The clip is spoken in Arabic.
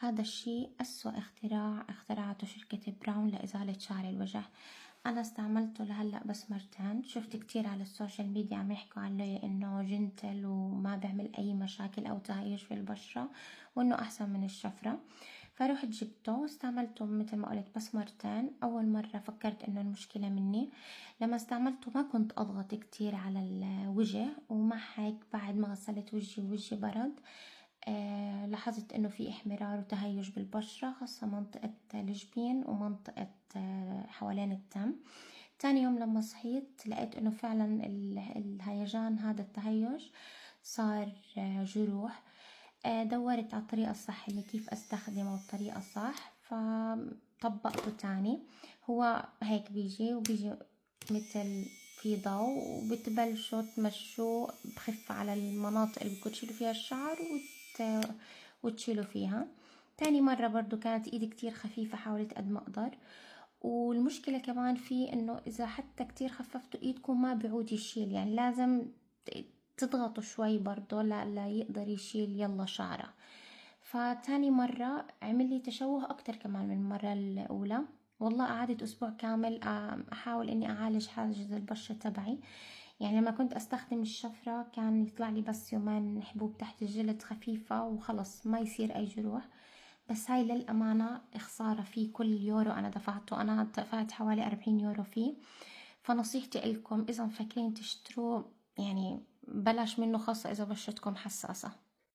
هذا الشيء أسوأ اختراع اخترعته شركة براون لإزالة شعر الوجه. أنا استعملته لهلأ بس مرتين. شفت كتير على السوشيال ميديا عم يحكوا عليه إنه جنتل وما بيعمل أي مشاكل أو تهيج في البشرة وإنه أحسن من الشفرة، فروحت جبته واستعملته مثل ما قلت بس مرتين. أول مرة فكرت إنه المشكلة مني، لما استعملته ما كنت أضغط كتير على الوجه، ومع هيك بعد ما غسلت وجهي برد. لاحظت انه في احمرار وتهيج بالبشرة، خاصة منطقة الجبين ومنطقة حوالين التم. تاني يوم لما صحيت لقيت انه فعلا الهيجان هذا التهيج صار جروح. دورت على الطريقة الصح اللي كيف استخدمه بطريقة صح، فطبقته تاني. هو هيك بيجي مثل في ضوء، وبتبلشوا تمشوا بخف على المناطق اللي بدكم تشيلوا فيها الشعر وتشيلوا فيها. تاني مرة برضو كانت ايدي كتير خفيفة، حاولت قد ما اقدر. والمشكلة كمان فيه انه اذا حتى كتير خففتوا ايدكم ما بيعود يشيل، يعني لازم تضغطوا شوي برضو لا يقدر يشيل يلا شعره. فتاني مرة عمل لي تشوه اكتر كمان من المرة الاولى. والله قعدت اسبوع كامل احاول اني اعالج حاجز البشرة تبعي. يعني لما كنت استخدم الشفرة كان يطلع لي بس يومين حبوب تحت الجلد خفيفة وخلص ما يصير اي جروح. بس هاي للأمانة خسارة فيه. كل يورو أنا دفعته، أنا دفعت حوالي 40 يورو فيه. فنصيحتي لكم إذا مفكرين تشتروه يعني بلاش منه، خاصة إذا بشرتكم حساسة.